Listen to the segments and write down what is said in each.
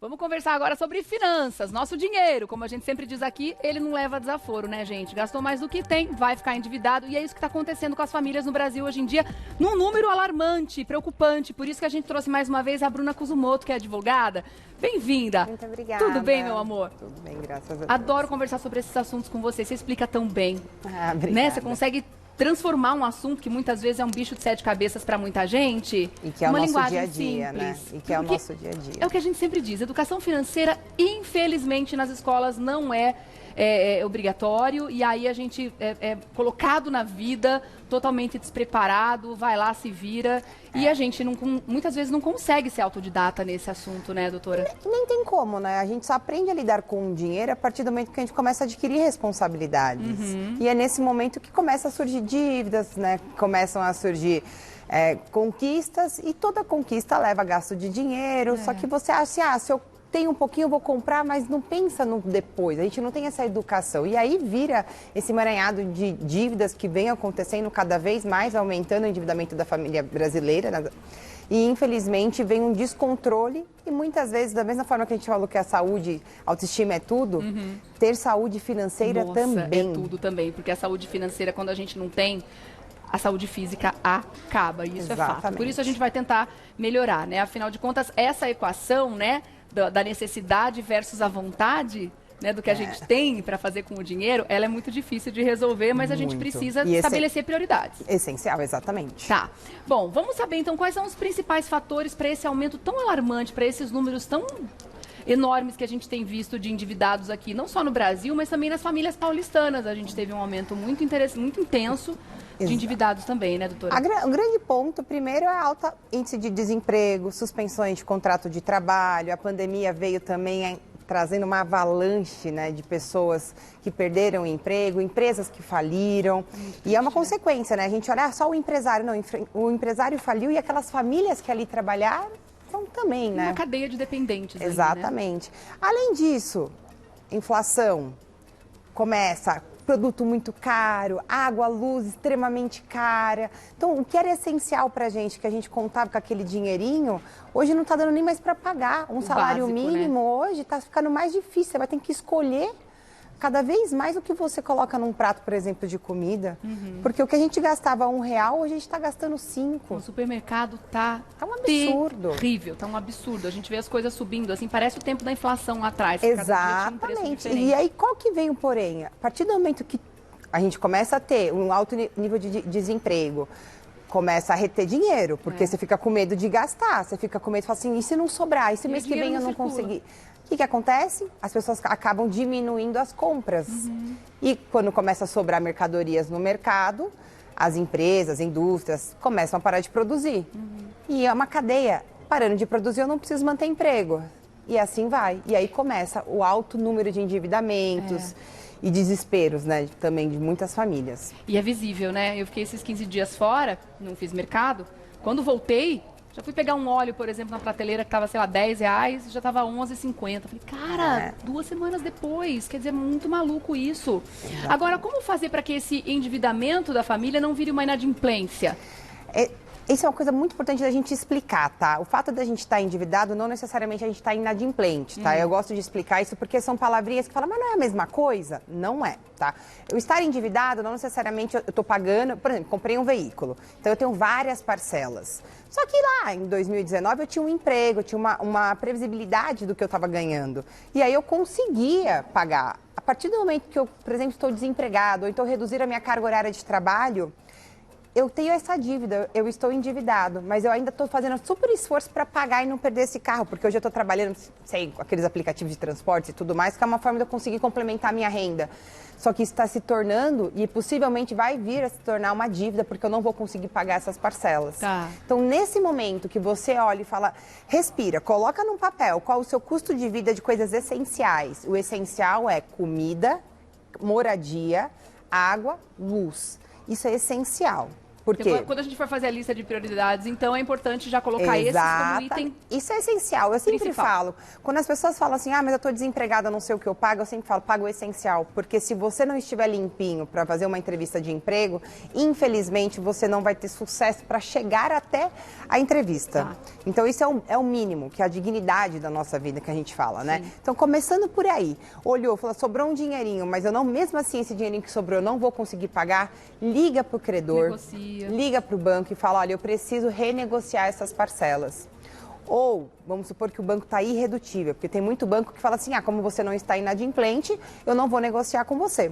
Vamos conversar agora sobre finanças, nosso dinheiro. Como a gente sempre diz aqui, ele não leva desaforo, né, gente? Gastou mais do que tem, vai ficar endividado. E é isso que está acontecendo com as famílias no Brasil hoje em dia, num número alarmante, preocupante. Por isso que a gente trouxe mais uma vez a Bruna Kuzumoto, que é advogada. Bem-vinda. Muito obrigada. Tudo bem, meu amor? Tudo bem, graças a Deus. Adoro conversar sobre esses assuntos com você. Você explica tão bem. Obrigada. Né? Você consegue transformar um assunto que muitas vezes é um bicho de sete cabeças para muita gente. E que é o uma nosso linguagem dia a dia, simples. né? E que é o nosso dia a dia. É o que a gente sempre diz. Educação financeira, infelizmente, nas escolas não é obrigatório. E aí a gente é colocado na vida totalmente despreparado, vai lá, se vira. E a gente muitas vezes não consegue ser autodidata nesse assunto, né, doutora? Nem tem como, né? A gente só aprende a lidar com o dinheiro a partir do momento que a gente começa a adquirir responsabilidades. E é nesse momento que começa a surgir dívidas, né? Começam a surgir conquistas, e toda conquista leva gasto de dinheiro. Só que você acha, se eu tenho um pouquinho, eu vou comprar, mas não pensa no depois. A gente não tem essa educação. E aí vira esse emaranhado de dívidas que vem acontecendo cada vez mais, aumentando o endividamento da família brasileira, né? E, infelizmente, vem um descontrole e, muitas vezes, da mesma forma que a gente falou que a saúde, a autoestima é tudo, ter saúde financeira também. É tudo também, porque a saúde financeira, quando a gente não tem, a saúde física acaba, e isso é fato. Por isso a gente vai tentar melhorar, né? Afinal de contas, essa equação, né, da necessidade versus a vontade, né, do que a gente tem para fazer com o dinheiro, ela é muito difícil de resolver, mas a gente precisa estabelecer prioridades. Essencial, exatamente. Tá. Bom, vamos saber então quais são os principais fatores para esse aumento tão alarmante, para esses números tão enormes que a gente tem visto de endividados aqui, não só no Brasil, mas também nas famílias paulistanas. A gente teve um aumento muito intenso de endividados também, né, doutora? O grande ponto, primeiro, é alto índice de desemprego, suspensões de contrato de trabalho. A pandemia veio também trazendo uma avalanche, né, de pessoas que perderam o emprego, empresas que faliram. E é uma consequência, né? A gente olha só o empresário, não, o empresário faliu e aquelas famílias que ali trabalharam também, né? Uma cadeia de dependentes. Exatamente. Aí, né? Além disso, inflação começa, produto muito caro, água, luz extremamente cara. Então, o que era essencial pra gente, que a gente contava com aquele dinheirinho, hoje não tá dando nem mais para pagar. Um salário básico, mínimo, né? hoje tá ficando mais difícil. Você vai ter que escolher cada vez mais o que você coloca num prato, por exemplo, de comida. Porque o que a gente gastava R$1, hoje a gente está gastando 5. O supermercado tá um absurdo. Terrível, tá um absurdo. A gente vê as coisas subindo, assim, parece o tempo da inflação lá atrás. Exatamente. E aí, qual que vem o porém? A partir do momento que a gente começa a ter um alto nível de desemprego, começa a reter dinheiro, porque você fica com medo de gastar, você fica com medo de falar assim, e se não sobrar? E se mês que vem eu não conseguir? O que acontece? As pessoas acabam diminuindo as compras. E quando começa a sobrar mercadorias no mercado, as empresas, indústrias começam a parar de produzir. E é uma cadeia. Parando de produzir, eu não preciso manter emprego. E assim vai. E aí começa o alto número de endividamentos e desesperos, né, também de muitas famílias. E é visível, né? Eu fiquei esses 15 dias fora, não fiz mercado. Quando voltei, já fui pegar um óleo, por exemplo, na prateleira que estava, sei lá, R$10, já estava R$11,50. Falei, cara, 2 semanas depois, quer dizer, muito maluco isso. Exatamente. Agora, como fazer para que esse endividamento da família não vire uma inadimplência? Isso é uma coisa muito importante da gente explicar, tá? O fato da gente estar endividado não necessariamente a gente está inadimplente, tá? Eu gosto de explicar isso porque são palavrinhas que falam, mas não é a mesma coisa? Não é, tá? Eu estar endividado não necessariamente eu estou pagando, por exemplo, comprei um veículo, então eu tenho várias parcelas. Só que lá em 2019 eu tinha um emprego, eu tinha uma previsibilidade do que eu estava ganhando. E aí eu conseguia pagar. A partir do momento que eu, por exemplo, estou desempregado ou então reduzir a minha carga horária de trabalho, eu tenho essa dívida, eu estou endividado, mas eu ainda estou fazendo super esforço para pagar e não perder esse carro, porque hoje eu estou trabalhando, sei, com aqueles aplicativos de transporte e tudo mais, que é uma forma de eu conseguir complementar a minha renda. Só que isso está se tornando, e possivelmente vai vir a se tornar uma dívida, porque eu não vou conseguir pagar essas parcelas. Tá. Então, nesse momento que você olha e fala, respira, coloca num papel qual o seu custo de vida de coisas essenciais. O essencial é comida, moradia, água, luz. Isso é essencial. Por quê? Quando a gente for fazer a lista de prioridades, então é importante já colocar esses como item. Isso é essencial. Eu sempre falo, quando as pessoas falam assim, mas eu estou desempregada, não sei o que eu pago, eu sempre falo, paga o essencial. Porque se você não estiver limpinho para fazer uma entrevista de emprego, infelizmente você não vai ter sucesso para chegar até a entrevista. Então isso é o mínimo, que é a dignidade da nossa vida que a gente fala, né? Então começando por aí, olhou, falou, sobrou um dinheirinho, mas eu não, mesmo assim esse dinheirinho que sobrou eu não vou conseguir pagar, liga para o credor, liga para o banco e fala, olha, eu preciso renegociar essas parcelas. Ou, vamos supor que o banco está irredutível, porque tem muito banco que fala assim, como você não está inadimplente, eu não vou negociar com você.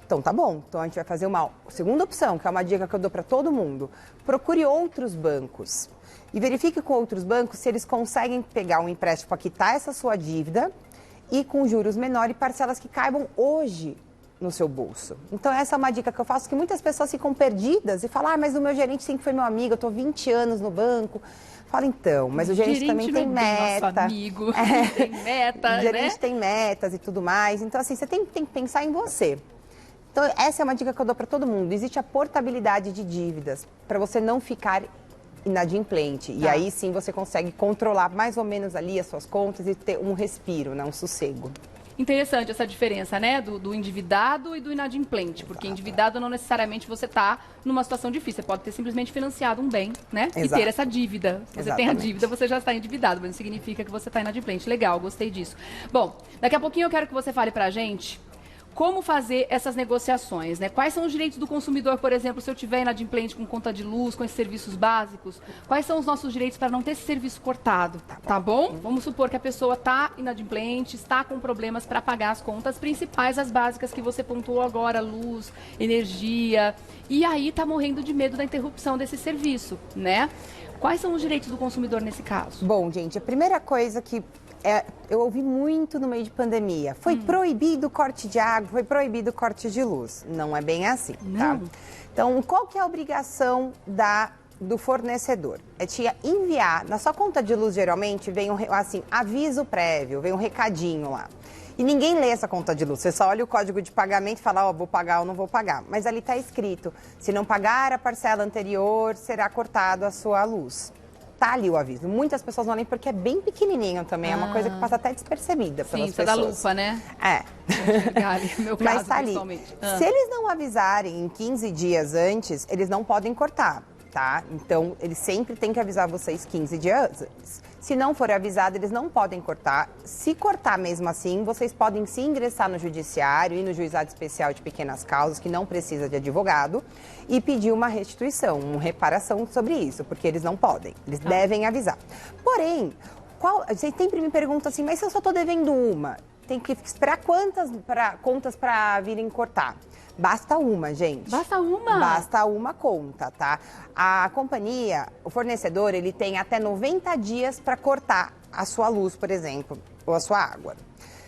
Então tá bom, então a gente vai fazer uma segunda opção, que é uma dica que eu dou para todo mundo. Procure outros bancos e verifique com outros bancos se eles conseguem pegar um empréstimo para quitar essa sua dívida e com juros menores e parcelas que caibam hoje no seu bolso. Então essa é uma dica que eu faço, que muitas pessoas ficam perdidas e falam, mas o meu gerente sempre foi meu amigo, eu estou 20 anos no banco. Fala, então, mas o gerente também tem meta. Nosso amigo, tem meta, o gerente tem metas e tudo mais. Então, assim, você tem que pensar em você. Então, essa é uma dica que eu dou para todo mundo. Existe a portabilidade de dívidas, para você não ficar inadimplente. E aí sim você consegue controlar mais ou menos ali as suas contas e ter um respiro, né? Um sossego. Interessante essa diferença, né? Do endividado e do inadimplente. Porque endividado não necessariamente você está numa situação difícil. Você pode ter simplesmente financiado um bem, né? E ter essa dívida. Se você tem a dívida, você já está endividado, mas não significa que você está inadimplente. Legal, gostei disso. Bom, daqui a pouquinho eu quero que você fale pra gente como fazer essas negociações, né? Quais são os direitos do consumidor, por exemplo, se eu tiver inadimplente com conta de luz, com esses serviços básicos? Quais são os nossos direitos para não ter esse serviço cortado? Tá bom? Vamos supor que a pessoa está inadimplente, está com problemas para pagar as contas principais, as básicas que você pontuou agora, luz, energia, e aí está morrendo de medo da interrupção desse serviço, né? Quais são os direitos do consumidor nesse caso? Bom, gente, a primeira coisa que eu ouvi muito no meio de pandemia. Foi proibido o corte de água, foi proibido o corte de luz. Não é bem assim, tá? Então, qual que é a obrigação do fornecedor? É te enviar, na sua conta de luz, geralmente, vem assim, aviso prévio, vem um recadinho lá. E ninguém lê essa conta de luz. Você só olha o código de pagamento e fala, vou pagar ou não vou pagar. Mas ali está escrito, se não pagar a parcela anterior, será cortado a sua luz. Tá ali o aviso. Muitas pessoas não leem porque é bem pequenininho também. É uma coisa que passa até despercebida pelas pessoas. Sim, da lupa, né? No meu caso, mas tá ali. Se eles não avisarem em 15 dias antes, eles não podem cortar, tá? Então, eles sempre têm que avisar vocês 15 dias antes. Se não for avisado, eles não podem cortar. Se cortar mesmo assim, vocês podem sim ingressar no judiciário e no juizado especial de pequenas causas, que não precisa de advogado, e pedir uma restituição, uma reparação sobre isso, porque eles não podem, eles devem avisar. Porém, vocês sempre me perguntam assim, mas se eu só estou devendo uma, tem que esperar quantas contas para virem cortar? Basta uma, gente. Basta uma? Basta uma conta, tá? A companhia, o fornecedor, ele tem até 90 dias para cortar a sua luz, por exemplo, ou a sua água.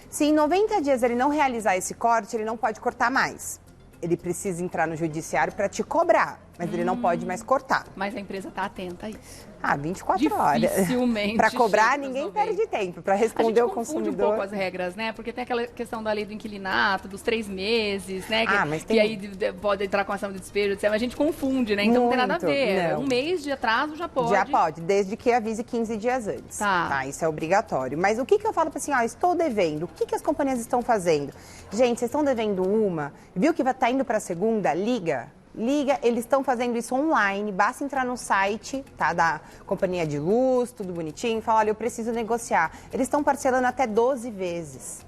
Se em 90 dias ele não realizar esse corte, ele não pode cortar mais. Ele precisa entrar no judiciário para te cobrar, mas ele não pode mais cortar. Mas a empresa está atenta a isso. 24 horas. Dificilmente. Para cobrar, ninguém perde tempo. Para responder o consumidor. A gente confunde um pouco as regras, né? Porque tem aquela questão da lei do inquilinato, dos 3 meses, né? Que aí pode entrar com ação de despejo, etc. Mas a gente confunde, né? Então não tem nada a ver. Não. Um mês de atraso já pode. Já pode, desde que avise 15 dias antes. Tá, isso é obrigatório. Mas o que eu falo para assim, estou devendo. O que as companhias estão fazendo? Gente, vocês estão devendo uma, viu que vai estar indo para a segunda? Liga, eles estão fazendo isso online, basta entrar no site, tá, da companhia de luz, tudo bonitinho, e falar, olha, eu preciso negociar. Eles estão parcelando até 12 vezes.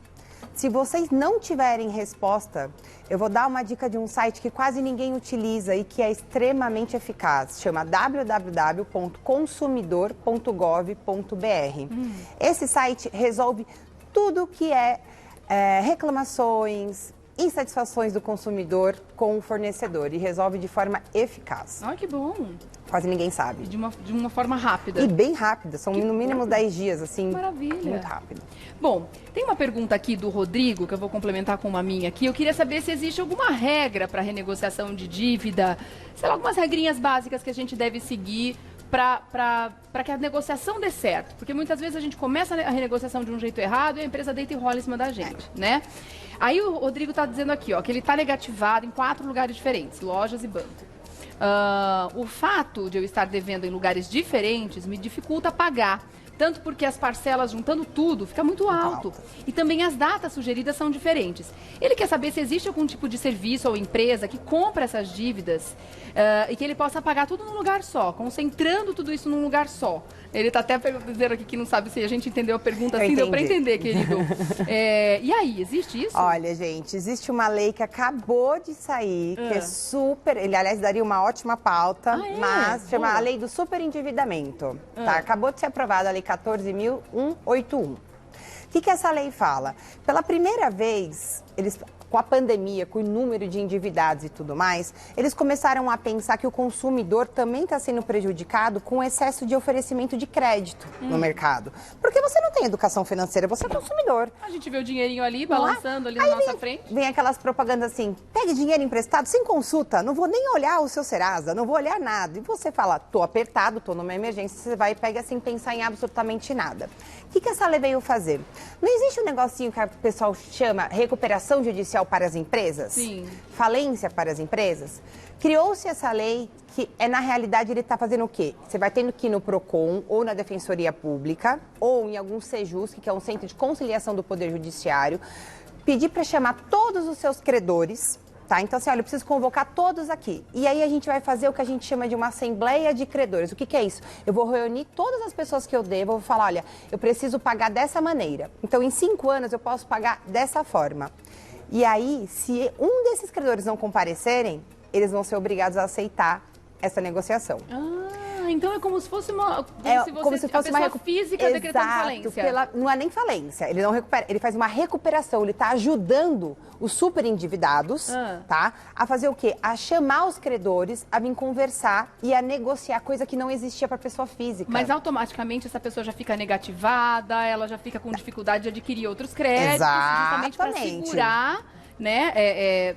Se vocês não tiverem resposta, eu vou dar uma dica de um site que quase ninguém utiliza e que é extremamente eficaz. Chama www.consumidor.gov.br. Esse site resolve tudo que é reclamações, insatisfações do consumidor com o fornecedor e resolve de forma eficaz. Ai, que bom! Quase ninguém sabe. De uma forma rápida. E bem rápida, são no mínimo 10 dias, assim. Maravilha. Muito rápido. Bom, tem uma pergunta aqui do Rodrigo, que eu vou complementar com uma minha aqui. Eu queria saber se existe alguma regra para renegociação de dívida, sei lá, algumas regrinhas básicas que a gente deve seguir para que a negociação dê certo. Porque muitas vezes a gente começa a renegociação de um jeito errado e a empresa deita e rola em cima da gente, né? Aí o Rodrigo está dizendo aqui, ó, que ele está negativado em 4 lugares diferentes, lojas e banco. O fato de eu estar devendo em lugares diferentes me dificulta pagar. Tanto porque as parcelas, juntando tudo, fica muito alto. E também as datas sugeridas são diferentes. Ele quer saber se existe algum tipo de serviço ou empresa que compra essas dívidas e que ele possa pagar tudo num lugar só, concentrando tudo isso num lugar só. Ele está até dizendo aqui que não sabe se a gente entendeu a pergunta assim, deu para entender, querido. E aí, existe isso? Olha, gente, existe uma lei que acabou de sair, que é super... Ele, aliás, daria uma ótima pauta, mas chama a Lei do Superendividamento. Tá? Acabou de ser aprovada a Lei 14.181. O que essa lei fala? Pela primeira vez, com a pandemia, com o número de endividados e tudo mais, eles começaram a pensar que o consumidor também está sendo prejudicado com o excesso de oferecimento de crédito no mercado. Porque você não tem educação financeira, você é consumidor. A gente vê o dinheirinho ali, balançando ali na nossa frente. Vem aquelas propagandas assim, pegue dinheiro emprestado sem consulta, não vou nem olhar o seu Serasa, não vou olhar nada. E você fala, tô apertado, tô numa emergência, você vai e pega sem pensar em absolutamente nada. O que essa lei veio fazer? Não existe um negocinho que o pessoal chama recuperação judicial para as empresas? Sim. Falência para as empresas? Criou-se essa lei que, na realidade, ele está fazendo o quê? Você vai tendo que ir no PROCON, ou na Defensoria Pública, ou em algum SEJUSC, que é um Centro de Conciliação do Poder Judiciário, pedir para chamar todos os seus credores. Tá? Então, assim, olha, eu preciso convocar todos aqui. E aí a gente vai fazer o que a gente chama de uma assembleia de credores. O que é isso? Eu vou reunir todas as pessoas que eu devo, eu vou falar, olha, eu preciso pagar dessa maneira. Então, em 5 anos, eu posso pagar dessa forma. E aí, se um desses credores não comparecerem, eles vão ser obrigados a aceitar essa negociação. Então é como se fosse uma... Como se fosse uma física decretando falência. Não é nem falência, ele não recupera, ele faz uma recuperação, ele está ajudando os super endividados, tá? A fazer o quê? A chamar os credores, a vir conversar e a negociar coisa que não existia para pessoa física. Mas automaticamente essa pessoa já fica negativada, ela já fica com dificuldade de adquirir outros créditos, justamente para segurar...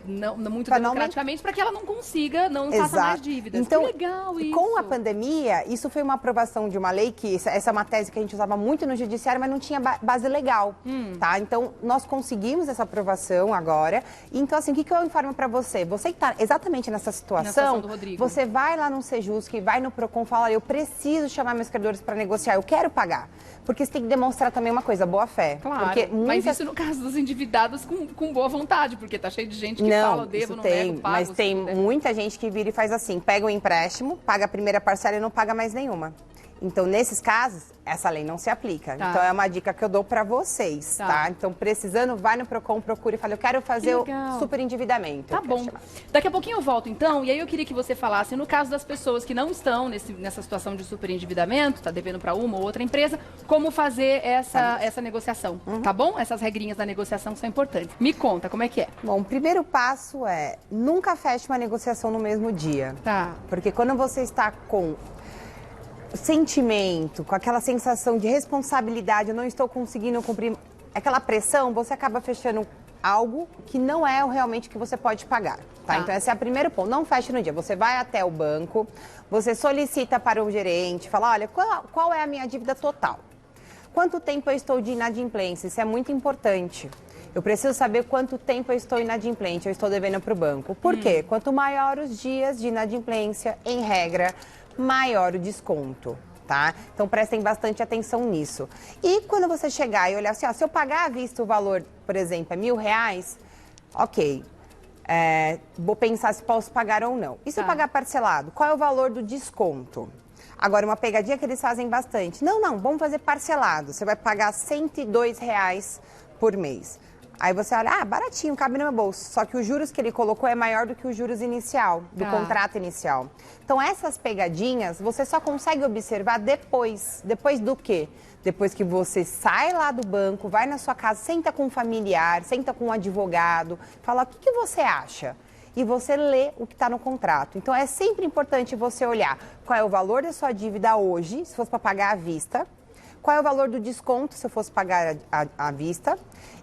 não muito democraticamente, para que ela não consiga, não faça mais dívidas. Então, que legal isso. Com a pandemia, isso foi uma aprovação de uma lei que, essa é uma tese que a gente usava muito no judiciário, mas não tinha base legal, tá? Então, nós conseguimos essa aprovação agora. Então, assim, o que eu informo para você? Você que está exatamente nessa situação, você vai lá no SEJUSC, vai no PROCON, fala, eu preciso chamar meus credores para negociar, eu quero pagar. Porque você tem que demonstrar também uma coisa, boa fé. Claro, porque mas isso no caso dos endividados com boa vontade, porque tá cheio de gente que fala, devo, não nego, pago. Mas tem muita gente que vira e faz assim, pega um empréstimo, paga a primeira parcela e não paga mais nenhuma. Então, nesses casos, essa lei não se aplica. Então, é uma dica que eu dou para vocês, tá? Então, precisando, vai no PROCON, procura e fala, eu quero fazer o superendividamento. Tá bom. Daqui a pouquinho eu volto, então, e aí eu queria que você falasse, no caso das pessoas que não estão nessa situação de superendividamento, tá devendo para uma ou outra empresa, como fazer essa negociação, tá bom? Essas regrinhas da negociação são importantes. Me conta, como é que é? Bom, o primeiro passo é, nunca feche uma negociação no mesmo dia. Tá. Porque quando você está com sentimento, com aquela sensação de responsabilidade, eu não estou conseguindo cumprir aquela pressão, você acaba fechando algo que não é realmente que você pode pagar, tá? Então esse é o primeiro ponto, não feche no dia, você vai até o banco, você solicita para o gerente, fala, olha, qual é a minha dívida total? Quanto tempo eu estou de inadimplência? Isso é muito importante. Eu preciso saber quanto tempo eu estou inadimplente, eu estou devendo para o banco. Por quê? Quanto maior os dias de inadimplência, em regra, maior o desconto, tá? Então prestem bastante atenção nisso. E quando você chegar e olhar assim, ó, se eu pagar à vista o valor, por exemplo, é R$1.000, ok, vou pensar se posso pagar ou não. E se eu pagar parcelado, qual é o valor do desconto? Agora, uma pegadinha que eles fazem bastante. Não, vamos fazer parcelado. Você vai pagar R$102 por mês. Aí você olha, baratinho, cabe no meu bolso. Só que os juros que ele colocou é maior do que os juros inicial, do contrato inicial. Então, essas pegadinhas, você só consegue observar depois. Depois do quê? Depois que você sai lá do banco, vai na sua casa, senta com um familiar, senta com um advogado, fala, o que você acha? E você lê o que está no contrato. Então, é sempre importante você olhar qual é o valor da sua dívida hoje, se fosse para pagar à vista, qual é o valor do desconto, se eu fosse pagar à vista,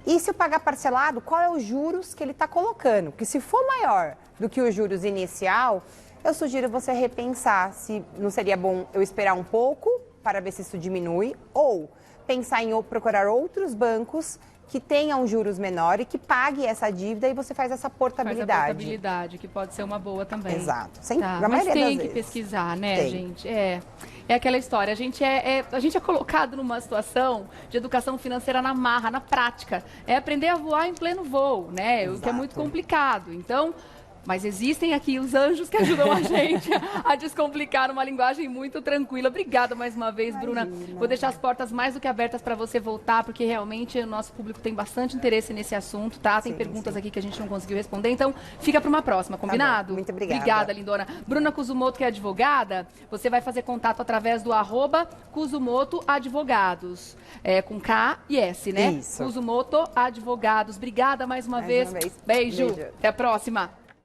e se eu pagar parcelado, qual é os juros que ele está colocando. Porque se for maior do que os juros inicial, eu sugiro você repensar se não seria bom eu esperar um pouco para ver se isso diminui, ou pensar em procurar outros bancos que tenham juros menores, que pague essa dívida e você faz essa portabilidade. Faz a portabilidade, que pode ser uma boa também. Exato. Tá. Mas tem que pesquisar, né, gente? É aquela história, a gente é colocado numa situação de educação financeira na marra, na prática. É aprender a voar em pleno voo, né? O que é muito complicado. Então, mas existem aqui os anjos que ajudam a gente a descomplicar uma linguagem muito tranquila. Obrigada mais uma vez, Bruna. Vou deixar as portas mais do que abertas para você voltar, porque realmente o nosso público tem bastante interesse nesse assunto, tá? Tem perguntas aqui que a gente não conseguiu responder, então fica para uma próxima, combinado? Tá, muito obrigada. Obrigada, lindona. Bruna Kuzumoto, que é advogada, você vai fazer contato através do @Kuzumoto Advogados, com K e S, né? Isso. Kuzumoto Advogados. Obrigada mais uma vez. Beijo. Até a próxima.